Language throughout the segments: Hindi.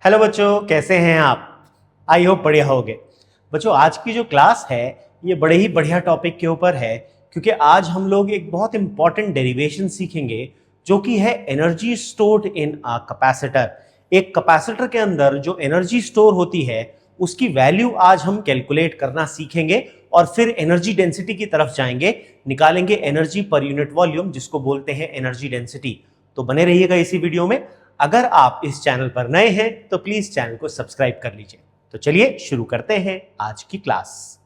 हेलो बच्चों, कैसे हैं आप? आई होप बढ़िया होगे। बच्चों, आज की जो क्लास है ये बड़े ही बढ़िया टॉपिक के ऊपर है, क्योंकि आज हम लोग एक बहुत इंपॉर्टेंट डेरिवेशन सीखेंगे जो कि है energy stored in a capacitor. एक कैपेसिटर के अंदर जो एनर्जी स्टोर होती है उसकी वैल्यू आज हम कैलकुलेट करना सीखेंगे और फिर एनर्जी डेंसिटी की तरफ जाएंगे, निकालेंगे एनर्जी पर यूनिट वॉल्यूम, जिसको बोलते हैं एनर्जी डेंसिटी। तो बने रहिएगा इसी वीडियो में। अगर आप इस चैनल पर नए हैं तो प्लीज चैनल को सब्सक्राइब कर लीजिए। तो चलिए शुरू करते हैं आज की क्लास।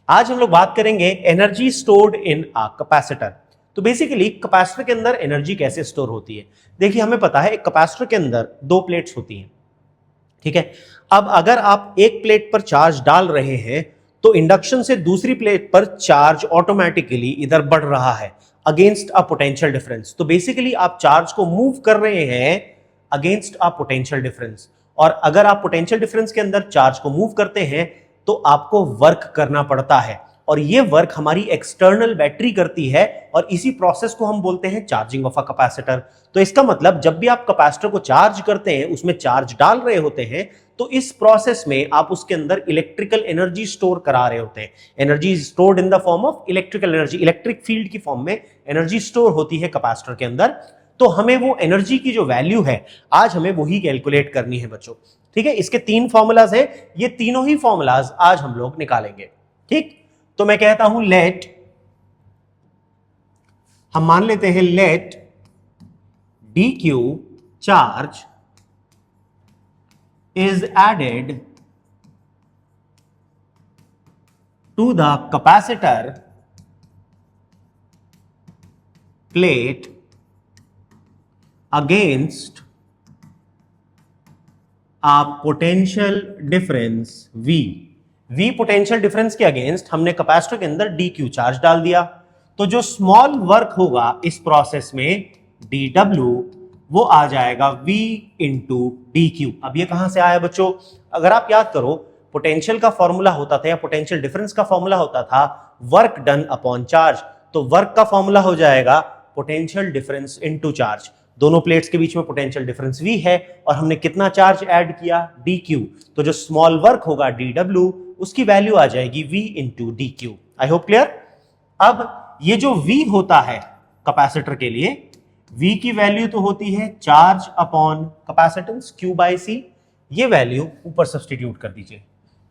आज हम लोग बात करेंगे energy stored in a capacitor. तो बेसिकली कैपेसिटर के अंदर एनर्जी कैसे स्टोर होती है। देखिए, हमें पता है एक कैपेसिटर के अंदर दो प्लेट्स होती हैं, ठीक है। अब अगर आप एक प्लेट पर चार्ज डाल रहे हैं तो इंडक्शन से दूसरी प्लेट पर चार्ज ऑटोमेटिकली इधर बढ़ रहा है अगेंस्ट अ पोटेंशियल डिफरेंस। तो बेसिकली आप चार्ज को मूव कर रहे हैं अगेंस्ट अ पोटेंशियल डिफरेंस, और अगर आप पोटेंशियल डिफरेंस के अंदर चार्ज को मूव करते हैं तो आपको वर्क करना पड़ता है, और ये वर्क हमारी एक्सटर्नल बैटरी करती है, और इसी प्रोसेस को हम बोलते हैं चार्जिंग ऑफ अ कैपेसिटर। तो इसका मतलब जब भी आप कैपेसिटर को चार्ज करते हैं, उसमें चार्ज डाल रहे होते हैं, तो इस प्रोसेस में आप उसके अंदर इलेक्ट्रिकल एनर्जी स्टोर करा रहे होते हैं। Energy stored in the form of electrical energy, electric field की फॉर्म में एनर्जी स्टोर होती है कैपेसिटर के अंदर। तो हमें वो एनर्जी की जो वैल्यू है आज हमें वही कैलकुलेट करनी है बच्चों, ठीक है। इसके तीन फॉर्मूलाज हैं, ये तीनों ही फॉर्मूलाज आज हम लोग निकालेंगे, ठीक। तो मैं कहता हूं हम मान लेते हैं let d Q charge is added to the capacitor plate against a potential difference V। V potential difference के अगेंस्ट हमने कैपेसिटर के अंदर dq चार्ज डाल दिया। तो जो स्मॉल वर्क होगा इस प्रोसेस में dw, वो आ जाएगा V इंटू डी क्यू। अब ये कहां से आया बच्चों? अगर आप याद करो, पोटेंशियल का फॉर्मूला होता था या पोटेंशियल डिफरेंस का फॉर्मूला होता था वर्क डन अपॉन चार्ज। तो वर्क का फॉर्मूला हो जाएगा पोटेंशियल डिफरेंस इनटू चार्ज। दोनों प्लेट्स के बीच में पोटेंशियल डिफरेंस V है, और हमने कितना चार्ज ऐड किया? dq। तो जो स्मॉल वर्क होगा dw, उसकी वैल्यू आ जाएगी V into d Q. I hope clear. अब ये जो V होता है कैपेसिटर के लिए, V की वैल्यू तो होती है charge upon capacitance Q by C। ये वैल्यू ऊपर सब्स्टिट्यूट कर दीजिए,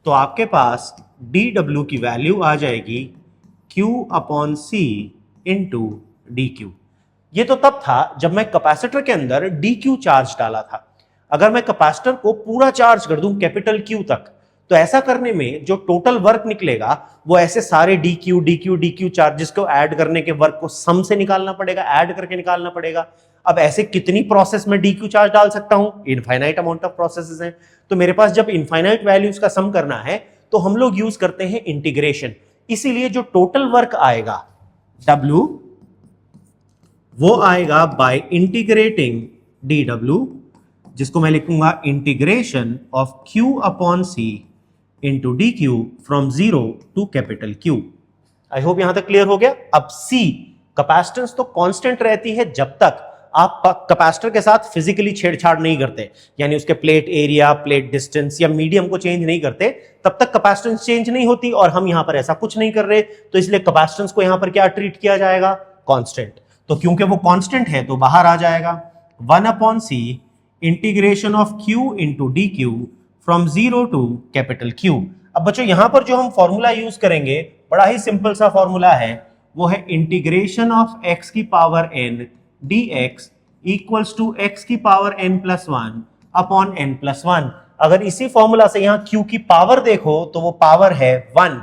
तो आपके पास dW की वैल्यू आ जाएगी Q upon C into d Q. ये तो तब था जब मैं कैपेसिटर के अंदर dQ चार्ज डाला था। अगर मैं कैपेसिटर को पूरा चार्ज कर दूं कैपिटल Q तक, तो ऐसा करने में जो टोटल वर्क निकलेगा वो ऐसे सारे dQ dQ dQ चार्जेस को ऐड करने के वर्क को सम से निकालना पड़ेगा, ऐड करके निकालना पड़ेगा। अब ऐसे कितनी प्रोसेस में dQ चार्ज डाल सकता हूं? इनफाइनाइट अमाउंट ऑफ प्रोसेसेस हैं। तो मेरे पास जब इनफाइनाइट वैल्यूज का सम करना है तो हम लोग यूज करते हैं इंटीग्रेशन। इसीलिए जो टोटल वर्क आएगा W, वो आएगा बाय इंटीग्रेटिंग dW, जिसको मैं लिखूंगा integration of Q upon C into d Q from 0 to capital Q। I hope यहां तक क्लियर हो गया। अब C, कैपेसिटेंस तो कांस्टेंट रहती है जब तक आप कैपेसिटर के साथ फिजिकली छेड़छाड़ नहीं करते, यानी उसके प्लेट एरिया, प्लेट डिस्टेंस या मीडियम को चेंज नहीं करते, तब तक कैपेसिटेंस चेंज नहीं होती। और हम यहां पर ऐसा कुछ नहीं कर रहे, तो इसलिए कैपेसिटेंस को यहां पर क्या ट्रीट किया जाएगा? कांस्टेंट। तो क्योंकि वो कांस्टेंट है तो बाहर आ जाएगा 1 upon C integration of Q into d Q from 0 to capital Q। अब बच्चों यहां पर जो हम फॉर्मूला यूज करेंगे बड़ा ही सिंपल सा फॉर्मूला है, वो है इंटीग्रेशन ऑफ x की power n dx equals to x की power n plus 1 upon n plus 1। अगर इसी फॉर्मूला से यहां q की पावर देखो तो वो पावर है 1,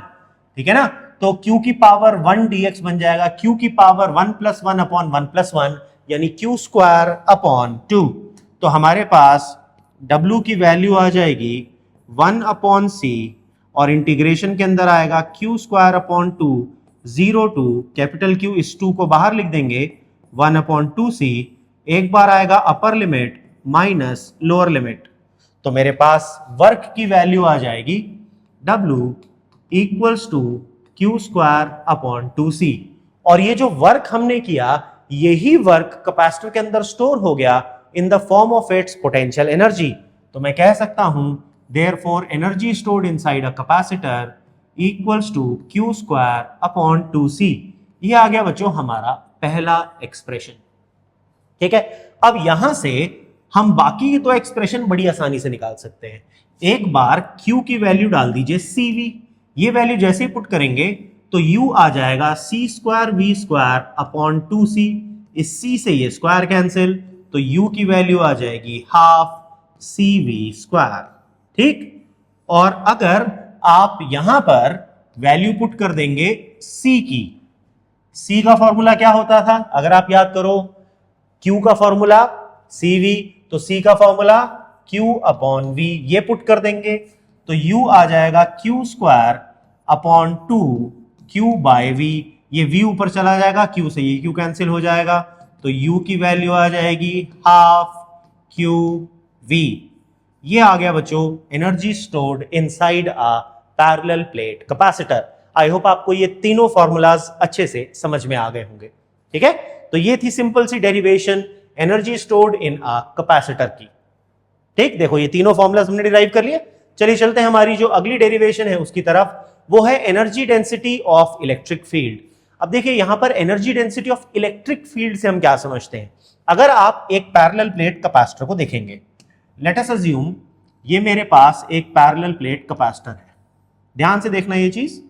ठीक है ना। तो q की पावर 1 dx बन जाएगा q की पावर 1 प्लस 1 अपॉन 1 प्लस 1, यानी q स्क्वायर अपॉन 2। तो हमारे पास W की वैल्यू आ जाएगी 1 अपॉन C, और इंटीग्रेशन के अंदर आएगा q square upon 2 0 to capital Q। इस 2 को बाहर लिख देंगे 1 अपॉन 2C। एक बार आएगा upper limit minus lower limit, तो मेरे पास वर्क की वैल्यू आ जाएगी W equals to Q square upon 2C। और ये जो वर्क हमने किया, यही वर्क कैपेसिटर के अंदर स्टोर हो गया in the form of its potential energy. तो मैं कह सकता हूं therefore energy stored inside a capacitor equals to Q square upon 2C। ये आ गया बच्चों हमारा पहला एक्सप्रेशन। ठीक है, अब यहां से हम बाकी तो एक्सप्रेशन बड़ी आसानी से निकाल सकते हैं। एक बार Q की वैल्यू डाल दीजिए CV, ये वैल्यू जैसे ही पुट करेंगे तो U आ जाएगा C square V square upon 2C। इस C से ये स्क्वायर कैंसिल, तो U की वैल्यू आ जाएगी हाफ CV स्क्वायर। ठीक, और अगर आप यहां पर वैल्यू पुट कर देंगे C की, C का फॉर्मूला क्या होता था अगर आप याद करो, Q का फॉर्मूला CV, तो C का फॉर्मूला Q अपॉन V, ये पुट कर देंगे तो U आ जाएगा Q square upon 2Q by V। ये V ऊपर चला जाएगा, Q से ये Q कैंसिल हो जाएगा, तो U की वैल्यू आ जाएगी हाफ QV। ये आ गया बच्चों energy stored inside a parallel plate capacitor. I hope आपको ये तीनों फॉर्मूलाज अच्छे से समझ में आ गए होंगे। ठीक है, तो ये थी सिंपल सी derivation energy stored in a capacitor की। ठीक, देखो ये तीनों फॉर्मूलाज हमने डिराइव कर लिए। चलिए चलते हैं हमारी जो अगली डेरिवेशन है उसकी तरफ, वो है energy density of electric field. अब देखिए यहां पर energy density of electric field से हम क्या समझते हैं। अगर आप एक पैरेलल प्लेट कैपेसिटर को देखेंगे, लेट अस अज्यूम ये मेरे पास एक पैरेलल प्लेट कैपेसिटर है। ध्यान से देखना ये चीज,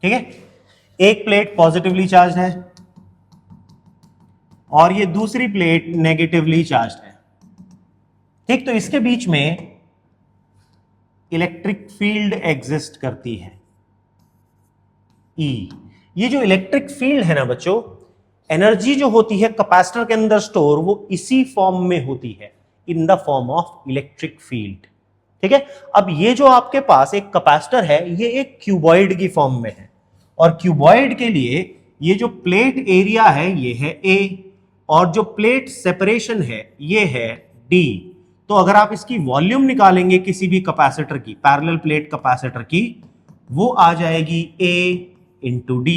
ठीक है, एक प्लेट पॉजिटिवली चार्ज है और ये दूसरी प्लेट नेगेटिवली चार्ज है। ठीक, तो इसके बीच में इलेक्ट्रिक फील्ड एग्जिस्ट करती है E। ये जो इलेक्ट्रिक फील्ड है ना बच्चों, एनर्जी जो होती है कैपेसिटर के अंदर स्टोर, वो इसी फॉर्म में होती है, इन the form of electric field. ठीक है, अब ये जो आपके पास एक कैपेसिटर है, ये एक क्यूबॉइड की फॉर्म में है, और क्यूबॉइड के लिए ये जो प्लेट एरिया है ये है A, और जो प्लेट सेपरेशन है ये है D। तो अगर आप इसकी वॉल्यूम निकालेंगे किसी भी कैपेसिटर की, पैरेलल प्लेट कैपेसिटर की, वो आ जाएगी A इंटू D।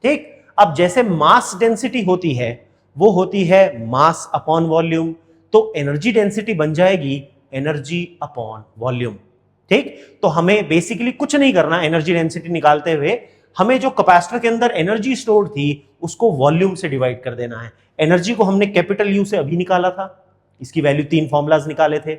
ठीक, अब जैसे मास डेंसिटी होती है वो होती है मास अपॉन वॉल्यूम, तो एनर्जी डेंसिटी बन जाएगी एनर्जी अपॉन वॉल्यूम। ठीक, तो हमें बेसिकली कुछ नहीं करना एनर्जी डेंसिटी निकालते हुए, हमें जो कैपेसिटर के अंदर एनर्जी स्टोर्ड थी उसको वॉल्यूम से डिवाइड कर देना है। एनर्जी को हमने कैपिटल यू से अभी निकाला था, इसकी वैल्यू 3 फॉर्मूलाज निकाले थे,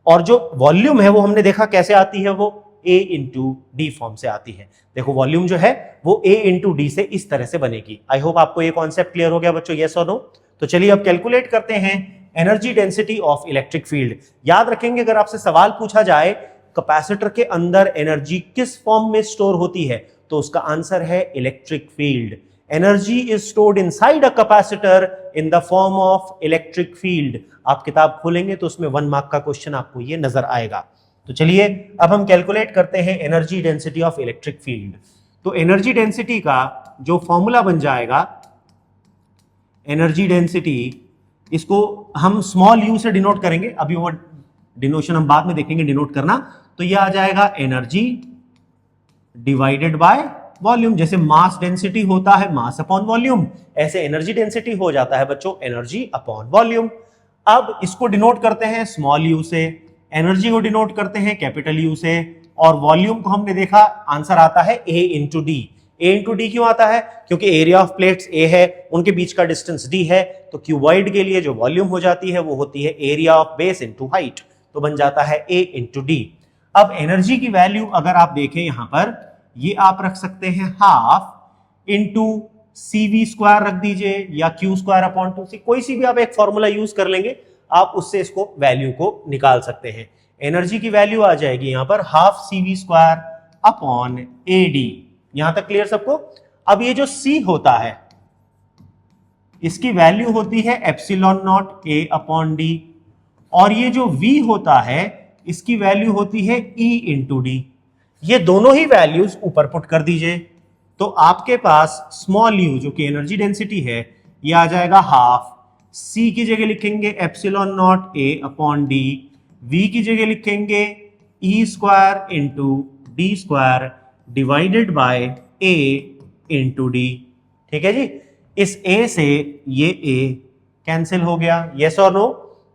और जो वॉल्यूम है वो हमने देखा कैसे आती है, वो A इंटू डी फॉर्म से आती है। देखो वॉल्यूम जो है वो A इंटू डी से इस तरह से बनेगी। आई होप आपको ये कॉन्सेप्ट क्लियर हो गया बच्चों, यस और नो। तो चलिए अब कैलकुलेट करते हैं energy density of electric field. याद रखेंगे अगर आपसे सवाल पूछा जाए कैपेसिटर के अंदर एनर्जी किस फॉर्म में स्टोर होती है, तो उसका आंसर है electric field. Energy is stored inside a capacitor in the form of electric field. आप किताब खोलेंगे तो उसमें 1 मार्क का क्वेश्चन आपको ये नजर आएगा। तो चलिए अब हम कैलकुलेट करते हैं energy density of electric field. तो एनर्जी डेंसिटी का जो फॉर्मूला बन जाएगा, एनर्जी डेंसिटी, इसको हम स्मॉल यू से डिनोट करेंगे, अभी वो डिनोशन हम बाद में देखेंगे डिनोट करना। तो ये आ जाएगा एनर्जी डिवाइडेड बाय वॉल्यूम। जैसे मास डेंसिटी होता है मास अपॉन वॉल्यूम, ऐसे एनर्जी डेंसिटी हो जाता है बच्चों एनर्जी अपॉन वॉल्यूम। अब इसको डिनोट करते हैं स्मॉल यू से, एनर्जी को डिनोट करते हैं कैपिटल यू से, और वॉल्यूम को हमने देखा आंसर आता है A into D. A into D क्यों आता है? क्योंकि एरिया ऑफ प्लेट्स A है, उनके बीच का डिस्टेंस D है, तो क्यूबॉइड के लिए जो वॉल्यूम हो जाती है वो होती है area of base into height, तो बन जाता है A इंटू डी। अब एनर्जी की वैल्यू अगर आप देखें यहां पर, ये आप रख सकते हैं हाफ इंटू CV स्क्वायर रख दीजिए, या Q स्क्वायर अपॉन 2C, कोई सी भी आप एक फॉर्मूला यूज कर लेंगे, आप उससे इसको वैल्यू को निकाल सकते हैं। एनर्जी की वैल्यू आ जाएगी यहां पर half CV square upon AD। यहां तक क्लियर सबको? अब ये जो C होता है इसकी वैल्यू होती है epsilon not A upon D, और ये जो V होता है इसकी वैल्यू होती है E इंटू डी। ये दोनों ही वैल्यूज ऊपर पुट कर दीजिए, तो आपके पास स्मॉल u जो कि एनर्जी डेंसिटी है ये आ जाएगा हाफ, C की जगह लिखेंगे epsilon not A upon D, V की जगह लिखेंगे E square into d square, divided by a into D. ठीक है जी, इस a से ये a कैंसिल हो गया, यस और नो।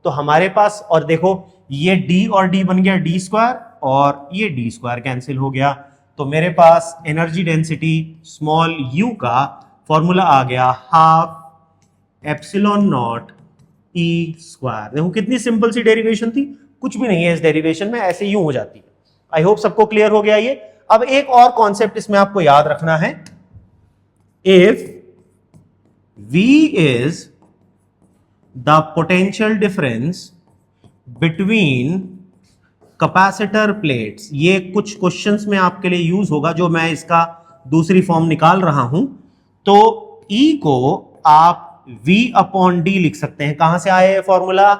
तो हमारे पास, और देखो ये d और d बन गया d स्क्वायर, और ये d स्क्वायर कैंसिल हो गया। तो मेरे पास एनर्जी डेंसिटी स्मॉल u का फॉर्मूला आ गया half epsilon not e square. देखो कितनी सिंपल सी डेरिवेशन थी, कुछ भी नहीं है इस डेरिवेशन में, ऐसे यूं हो जाती है। आई होप सबको क्लियर हो गया ये। अब एक और कॉन्सेप्ट इसमें आपको याद रखना है, if v is the potential difference between capacitor plates, ये कुछ क्वेश्चंस में आपके लिए यूज होगा, जो मैं इसका दूसरी फॉर्म निकाल रहा हूं। तो E को आप V अपॉन डी लिख सकते हैं। कहां से आया ये फॉर्मूला?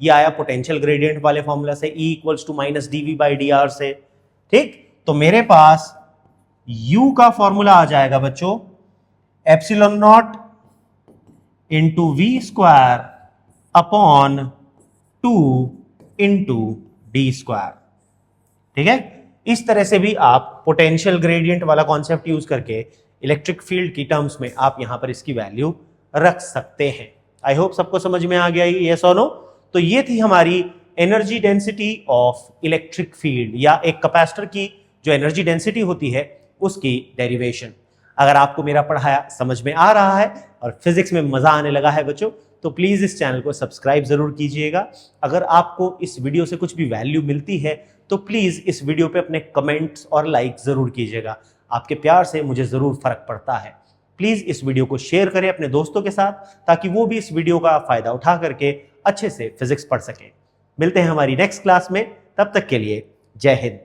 ये आया पोटेंशियल ग्रेडियंट वाले फॉर्मूला से, E equals to minus d V by d r से। ठीक, तो मेरे पास U का फॉर्मूला आ जाएगा बच्चों epsilon naught into V square upon 2 into d square. ठीक है, इस तरह से भी आप पोटेंशियल ग्रेडियंट वाला कॉन्सेप्ट यूज करके इलेक्ट्रिक फील्ड की टर्म्स में आप यहां पर इसकी वैल्यू रख सकते हैं। आई होप सबको समझ में आ गया यस और नो। तो ये थी हमारी energy density of electric field, या एक कैपेसिटर की जो एनर्जी डेंसिटी होती है उसकी डेरिवेशन। अगर आपको मेरा पढ़ाया समझ में आ रहा है और फिजिक्स में मजा आने लगा है बच्चों, तो प्लीज इस चैनल को सब्सक्राइब जरूर कीजिएगा। अगर आपको इस वीडियो से कुछ भी वैल्यू मिलती है तो प्लीज इस वीडियो पे अपने कमेंट्स और लाइक जरूर कीजिएगा। आपके प्यार से मुझे जरूर फर्क पड़ता है। प्लीज इस वीडियो को शेयर करें अपने दोस्तों के साथ, ताकि वो भी इस वीडियो का फायदा उठा करके अच्छे से फिजिक्स पढ़ सकें। मिलते हैं हमारी नेक्स्ट क्लास में, तब तक के लिए जय हिंद।